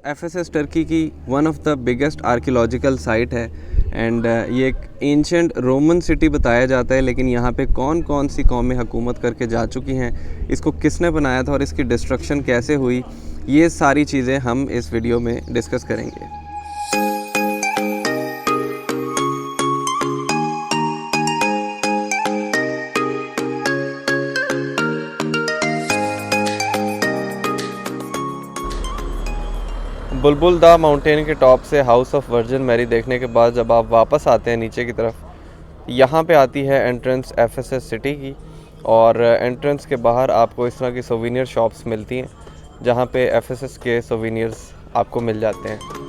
FSS Turkey की one of the biggest archaeological site है and ये एक एंशंट रोमन सिटी बताया जाता है। लेकिन यहाँ पे कौन कौन सी कौमें हुकूमत करके जा चुकी हैं, इसको किसने बनाया था और इसकी डिस्ट्रक्शन कैसे हुई, ये सारी चीज़ें हम इस वीडियो में डिस्कस करेंगे। बुलबुल दा माउंटेन के टॉप से हाउस ऑफ वर्जिन मैरी देखने के बाद जब आप वापस आते हैं नीचे की तरफ, यहाँ पे आती है एंट्रेंस एफएसएस सिटी की। और एंट्रेंस के बाहर आपको इस तरह की सोवेनियर शॉप्स मिलती हैं जहाँ पे एफएसएस के सोवेनियर्स आपको मिल जाते हैं।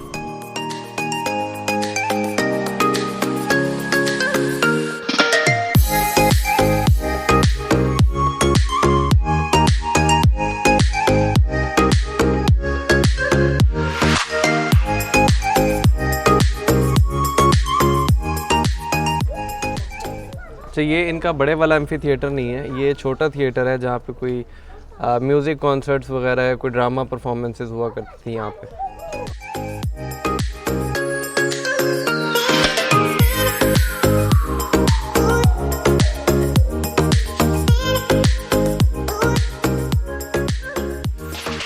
तो ये इनका बड़े वाला एम्फी थिएटर नहीं है, ये छोटा थिएटर है जहाँ पे कोई म्यूज़िक कॉन्सर्ट्स वगैरह या कोई ड्रामा परफॉर्मेंसेस हुआ करती थी यहाँ पे।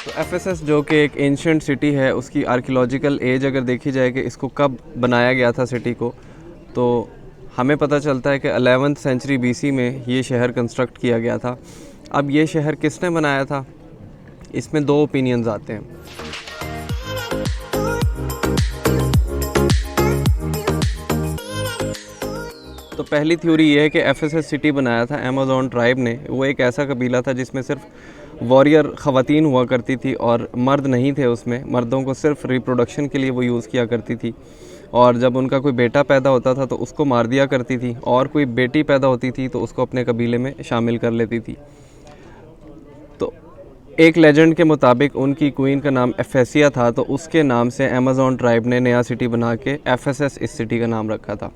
तो एफएसएस जो कि एक एंशिएंट सिटी है, उसकी आर्कियोलॉजिकल एज अगर देखी जाए कि इसको कब बनाया गया था सिटी को, तो हमें पता चलता है कि 11th सेंचुरी बीसी में ये शहर कंस्ट्रक्ट किया गया था। अब ये शहर किसने बनाया था, इसमें दो ओपिनियंस आते हैं। तो पहली थ्योरी ये है कि एफएसएस सिटी बनाया था अमेज़न ट्राइब ने। वो एक ऐसा कबीला था जिसमें सिर्फ वॉरियर ख़वातीन हुआ करती थी और मर्द नहीं थे उसमें। मर्दों को सिर्फ रिप्रोडक्शन के लिए वो यूज़ किया करती थी, और जब उनका कोई बेटा पैदा होता था तो उसको मार दिया करती थी, और कोई बेटी पैदा होती थी तो उसको अपने कबीले में शामिल कर लेती थी। तो एक लेजेंड के मुताबिक उनकी क्वीन का नाम एफेसिया था, तो उसके नाम से अमेज़न ट्राइब ने नया सिटी बना के एफएसएस इस सिटी का नाम रखा था।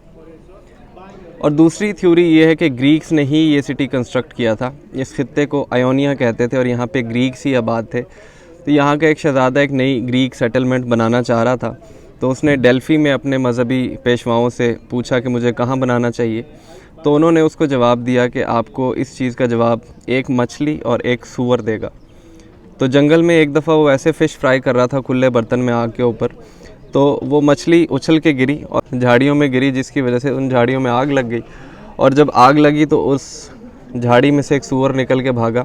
और दूसरी थ्योरी ये है कि ग्रीक्स ने ही ये सिटी कंस्ट्रक्ट किया था। इस खित्ते को आयोनिया कहते थे और यहाँ पे ग्रीक्स ही आबाद थे। तो यहाँ का एक शहज़ादा एक नई ग्रीक सेटलमेंट बनाना चाह रहा था, तो उसने डेल्फी में अपने मजहबी पेशवाओं से पूछा कि मुझे कहाँ बनाना चाहिए। तो उन्होंने उसको जवाब दिया कि आपको इस चीज़ का जवाब एक मछली और एक सूअर देगा। तो जंगल में एक दफ़ा वो ऐसे फ़िश फ्राई कर रहा था खुले बर्तन में आग के ऊपर, तो वो मछली उछल के गिरी और झाड़ियों में गिरी, जिसकी वजह से उन झाड़ियों में आग लग गई। और जब आग लगी तो उस झाड़ी में से एक सूअर निकल के भागा,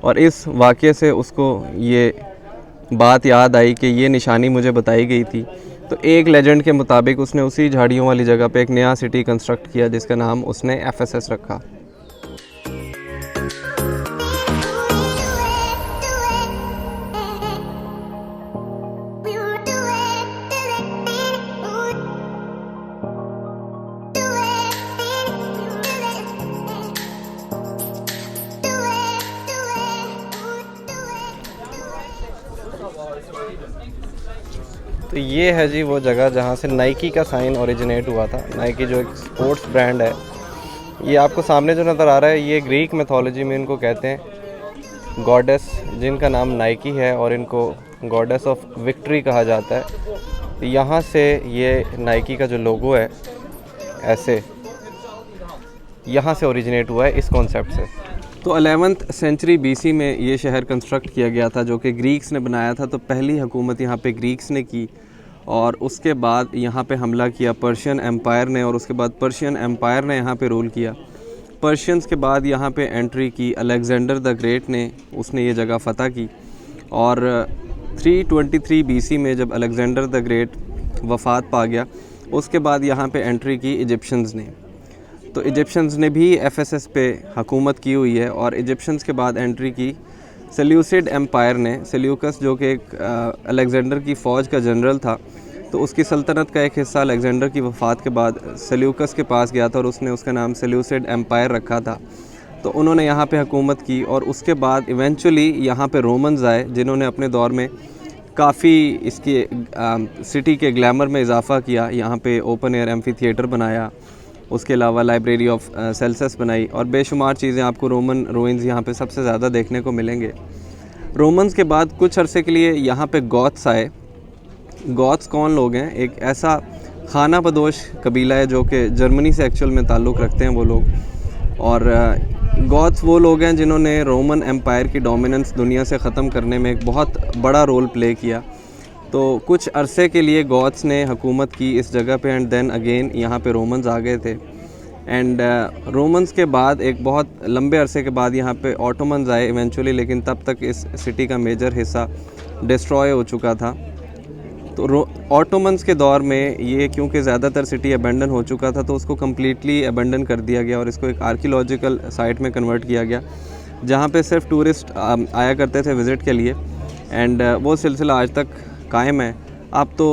और इस वाक़ये से उसको ये बात याद आई कि ये निशानी मुझे बताई गई थी। तो एक लेजेंड के मुताबिक उसने उसी झाड़ियों वाली जगह पे एक नया सिटी कंस्ट्रक्ट किया जिसका नाम उसने एफएसएस रखा। तो ये है जी वो जगह जहाँ से नाइकी का साइन ओरिजिनेट हुआ था। नाइकी जो एक स्पोर्ट्स ब्रांड है, ये आपको सामने जो नज़र आ रहा है, ये ग्रीक मैथोलॉजी में इनको कहते हैं गॉडेस, जिनका नाम नाइकी है, और इनको गॉडेस ऑफ विक्ट्री कहा जाता है। तो यहाँ से ये नाइकी का जो लोगो है ऐसे, यहाँ से ओरिजिनेट हुआ है इस कॉन्सेप्ट से। तो 11th सेंचुरी बीसी में ये शहर कंस्ट्रक्ट किया गया था जो कि ग्रीक्स ने बनाया था। तो पहली हुकूमत यहाँ पे ग्रीक्स ने की, और उसके बाद यहाँ पे हमला किया पर्शियन एम्पायर ने, और उसके बाद पर्शियन एम्पायर ने यहाँ पे रूल किया। पर्शियंस के बाद यहाँ पे एंट्री की अलेक्जेंडर द ग्रेट ने, उसने ये जगह फ़तह की। और 323 बीसी में जब अलेक्जेंडर द ग्रेट वफ़ात पा गया, उसके बाद यहाँ पे एंट्री की इजिप्शियंस ने। तो इजिप्शियंस ने भी एफएसएस पे हुकूमत की हुई है। और इजिप्शियंस के बाद एंट्री की सेल्यूसिड एम्पायर ने। सेल्यूकस जो कि एक अलेक्जेंडर की फ़ौज का जनरल था, तो उसकी सल्तनत का एक हिस्सा अलेक्जेंडर की वफ़ात के बाद सेल्यूकस के पास गया था और उसने उसका नाम सेल्यूसिड एम्पायर रखा था। तो उन्होंने यहाँ पे हुकूमत की, और उसके बाद इवेंचुअली यहाँ पे रोमन्स आए, जिन्होंने अपने दौर में काफ़ी इसके सिटी के ग्लैमर में इजाफ़ा किया। यहाँ पे ओपन एयर एम्फी थिएटर बनाया, उसके अलावा लाइब्रेरी ऑफ सेल्सस बनाई, और बेशुमार चीज़ें आपको रोमन रूइंस यहाँ पे सबसे ज़्यादा देखने को मिलेंगे। रोमन्स के बाद कुछ अरसे के लिए यहाँ पे गॉथ्स आए, गॉथ्स कौन लोग हैं? एक ऐसा खाना बदोश कबीला है जो कि जर्मनी से एक्चुअल में ताल्लुक़ रखते हैं वो लोग। और गॉथ्स वो लोग हैं जिन्होंने रोमन एम्पायर की डोमिनेंस दुनिया से ख़त्म करने में एक बहुत बड़ा रोल प्ले किया। तो कुछ अरसे के लिए गॉथ्स ने हुकूमत की इस जगह पे, एंड देन अगेन यहाँ पे रोमन्स आ गए थे। एंड रोमन्स के बाद एक बहुत लंबे अरसे के बाद यहाँ पे ऑटोमन्स आए इवेंचुअली, लेकिन तब तक इस सिटी का मेजर हिस्सा डिस्ट्रॉय हो चुका था। तो ऑटोमन्स के दौर में ये क्योंकि ज़्यादातर सिटी अबेंडन हो चुका था तो उसको कम्प्लीटली अबेंडन कर दिया गया और इसको एक आर्कियोलॉजिकल साइट में कन्वर्ट किया गया, जहाँ पे सिर्फ टूरिस्ट आया करते थे विज़िट के लिए। एंड वो सिलसिला आज तक कायम है। अब तो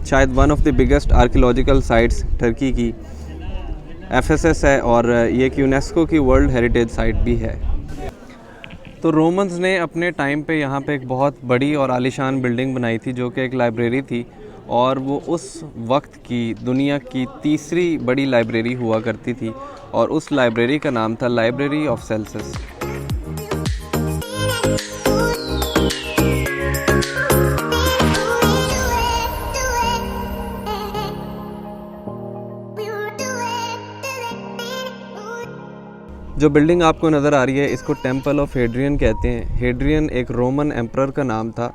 शायद one of the biggest archaeological sites Turkey की एफएसएस है और ये एक यूनेस्को की वर्ल्ड हेरिटेज साइट भी है। तो रोमन्स ने अपने टाइम पे यहाँ पे एक बहुत बड़ी और आलीशान बिल्डिंग बनाई थी जो कि एक लाइब्रेरी थी, और वो उस वक्त की दुनिया की तीसरी बड़ी लाइब्रेरी हुआ करती थी, और उस लाइब्रेरी का नाम था लाइब्रेरी ऑफ सेल्सियस। जो बिल्डिंग आपको नज़र आ रही है इसको टेम्पल ऑफ हेड्रियन कहते हैं। हेड्रियन एक रोमन एम्परर का नाम था,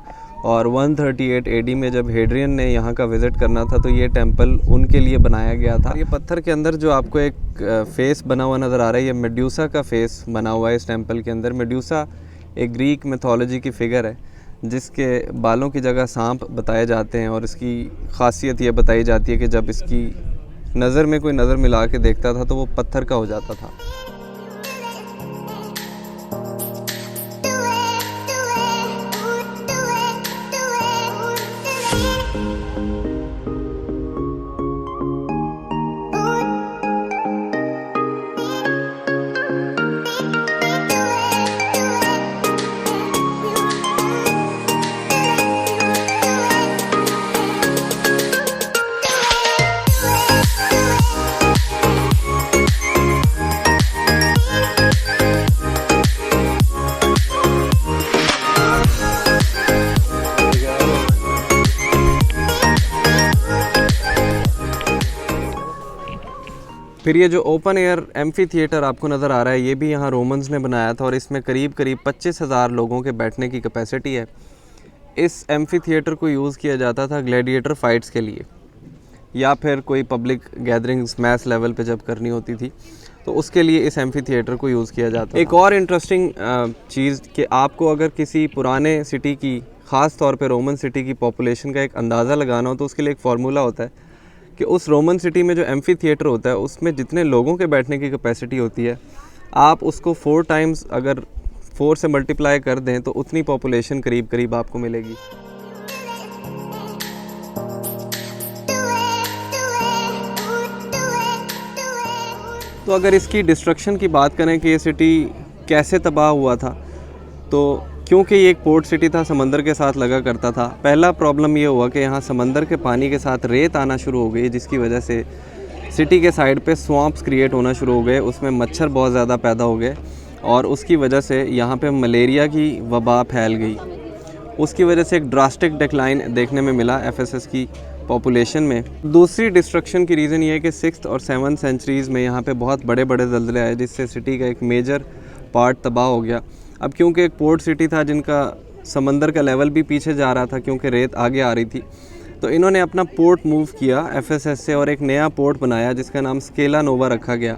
और 138 एडी में जब हेड्रियन ने यहाँ का विज़िट करना था तो ये टेम्पल उनके लिए बनाया गया था। ये पत्थर के अंदर जो आपको एक फेस बना हुआ नज़र आ रहा है, ये मेड्यूसा का फेस बना हुआ है इस टेम्पल के अंदर। मेड्यूसा एक ग्रीक मिथोलॉजी की फ़िगर है जिसके बालों की जगह सांप बताए जाते हैं, और इसकी खासियत ये बताई जाती है कि जब इसकी नज़र में कोई नज़र मिला के देखता था तो वो पत्थर का हो जाता था। फिर ये जो ओपन एयर एम्फी थिएटर आपको नज़र आ रहा है ये भी यहाँ रोमन्स ने बनाया था, और इसमें करीब 25,000 लोगों के बैठने की कैपेसिटी है। इस एम्फी थिएटर को यूज़ किया जाता था ग्लैडिएटर फाइट्स के लिए, या फिर कोई पब्लिक गैदरिंग्स मैस लेवल पे जब करनी होती थी तो उसके लिए इस एम्फी थिएटर को यूज़ किया जाता था। एक और इंटरेस्टिंग चीज़ कि आपको अगर किसी पुराने सिटी की, ख़ास तौर पे रोमन सिटी की पॉपुलेशन का एक अंदाज़ा लगाना हो तो उसके लिए एक फार्मूला होता है कि उस रोमन सिटी में जो एम्फी थिएटर होता है उसमें जितने लोगों के बैठने की कैपेसिटी होती है, आप उसको 4 टाइम्स अगर 4 से मल्टीप्लाई कर दें तो उतनी पॉपुलेशन करीब करीब आपको मिलेगी। तो अगर इसकी डिस्ट्रक्शन की बात करें कि ये सिटी कैसे तबाह हुआ था, तो क्योंकि ये एक पोर्ट सिटी था, समंदर के साथ लगा करता था। पहला प्रॉब्लम ये हुआ कि यहाँ समंदर के पानी के साथ रेत आना शुरू हो गई, जिसकी वजह से सिटी के साइड पे स्वॉम्प्स क्रिएट होना शुरू हो गए, उसमें मच्छर बहुत ज़्यादा पैदा हो गए, और उसकी वजह से यहाँ पे मलेरिया की वबा फैल गई। उसकी वजह से एक ड्रास्टिक डिक्लाइन देखने में मिला एफएसएस की पॉपुलेशन में। दूसरी डिस्ट्रक्शन की रीज़न ये है कि 6th और 7th सेंचुरीज़ में यहाँ पे बहुत बड़े बड़े ज़लज़ले आए, जिससे सिटी का एक मेजर पार्ट तबाह हो गया। अब क्योंकि एक पोर्ट सिटी था जिनका समंदर का लेवल भी पीछे जा रहा था क्योंकि रेत आगे आ रही थी, तो इन्होंने अपना पोर्ट मूव किया एफएसएस से और एक नया पोर्ट बनाया जिसका नाम स्केला नोवा रखा गया,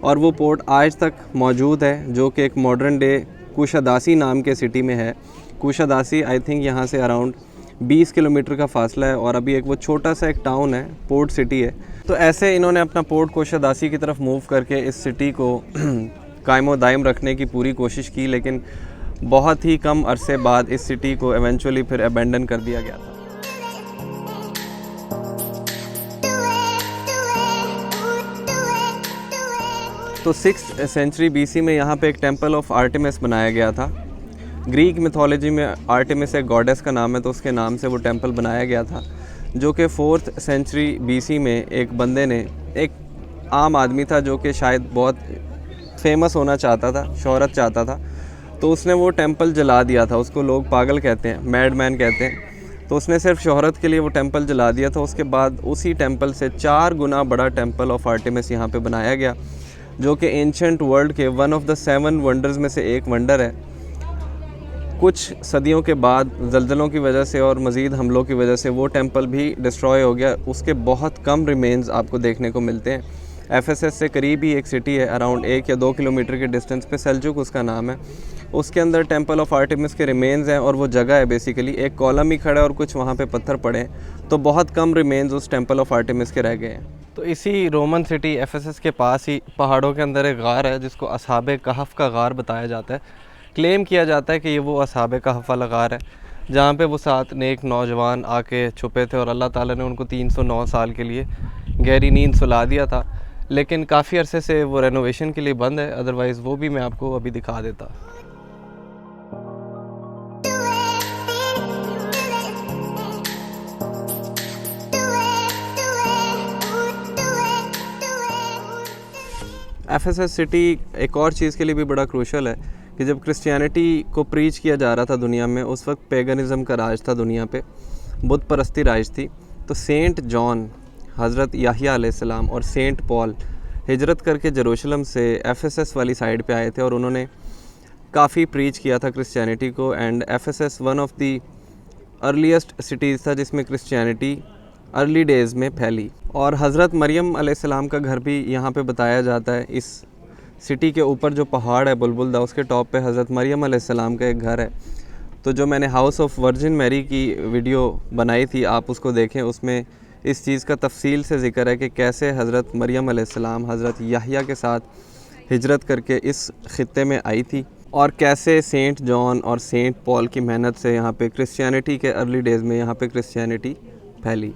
और वो पोर्ट आज तक मौजूद है जो कि एक मॉडर्न डे कुशादासी नाम के सिटी में है। कुशादासी आई थिंक यहाँ से अराउंड 20 किलोमीटर का फासला है, और अभी एक वो छोटा सा एक टाउन है, पोर्ट सिटी है। तो ऐसे इन्होंने अपना पोर्ट कुशादासी की तरफ मूव करके इस सिटी को कायमो दायम रखने की पूरी कोशिश की, लेकिन बहुत ही कम अरसे बाद इस सिटी को एवेंचुअली फिर अबेंडन कर दिया गया था। तो 6th सेंचुरी बीसी में यहाँ पे एक टेम्पल ऑफ आर्टेमिस बनाया गया था। ग्रीक मिथोलॉजी में आर्टेमिस एक गॉडेस का नाम है, तो उसके नाम से वो टेम्पल बनाया गया था, जो कि 4th सेंचुरी बीसी में एक बंदे ने, एक आम आदमी था जो कि शायद बहुत फेमस होना चाहता था, शोहरत चाहता था, तो उसने वो टेम्पल जला दिया था। उसको लोग पागल कहते हैं, मैड मैन कहते हैं। तो उसने सिर्फ शोहरत के लिए वो टेंपल जला दिया था। उसके बाद उसी टेंपल से 4 गुना बड़ा टेंपल ऑफ आर्टेमिस यहाँ पे बनाया गया, जो कि एंशंट वर्ल्ड के वन ऑफ द 7 वंडर्स में से एक वंडर है। कुछ सदियों के बाद ज़ल्ज़लों की वजह से और मज़ीद हमलों की वजह से वो टेंपल भी डिस्ट्रॉय हो गया। उसके बहुत कम रिमेन्स आपको देखने को मिलते हैं। एफएसएस से करीब ही एक सिटी है, अराउंड 1 या 2 किलोमीटर के डिस्टेंस पे, सेल्जुक उसका नाम है। उसके अंदर टेंपल ऑफ आर्टेमिस के रिमेन्स हैं और वो जगह है बेसिकली एक कॉलम ही खड़ा है और कुछ वहाँ पे पत्थर पड़े हैं। तो बहुत कम रिमेन्स उस टेंपल ऑफ आर्टेमिस के रह गए हैं। तो इसी रोमन सिटी एफएसएस के पास ही पहाड़ों के अंदर एक गार है जिसको असहाबे कहफ का गार बताया जाता है। क्लेम किया जाता है कि ये वो असहाबे कहफ वाला गार है जहाँ पे वो 7 नेक नौजवान आके छुपे थे और अल्लाह ताला ने उनको 309 साल के लिए गहरी नींद सुला दिया था। लेकिन काफ़ी अरसे से वो रेनोवेशन के लिए बंद है, अदरवाइज़ वो भी मैं आपको अभी दिखा देता। एफएसएस सिटी एक और चीज़ के लिए भी बड़ा क्रूशल है कि जब क्रिश्चियनिटी को प्रीच किया जा रहा था दुनिया में, उस वक्त पेगनिज़म का राज था दुनिया पे, बुत परस्ती राज थी। तो सेंट जॉन, हज़रत याहिया अलैहिस्सलाम और सेंट पॉल हिजरत करके जेरूशलम से एफएसएस वाली साइड पे आए थे और उन्होंने काफ़ी प्रीच किया था क्रिश्चियनिटी को। And FSS one of the earliest cities था जिसमें क्रिश्चियनिटी अर्ली डेज़ में फैली। और हज़रत मरियम अलैहिस्सलाम का घर भी यहाँ पे बताया जाता है। इस सिटी के ऊपर जो पहाड़ है बुलबुल दा, उसके टॉप पे हज़रत मरियम अलैहिस्सलाम का एक घर है। तो जो मैंने हाउस ऑफ वर्जिन मैरी की वीडियो बनाई थी, आप उसको देखें, उसमें इस चीज़ का तफसील से ज़िक्र है कि कैसे हज़रत मरियम अलैहिस्सलाम हज़रत याहिया के साथ हिजरत करके इस ख़ित्ते में आई थी और कैसे सेंट जॉन और सेंट पॉल की मेहनत से यहाँ पे क्रिश्चियनिटी के अर्ली डेज़ में यहाँ पे क्रिश्चियनिटी फैली।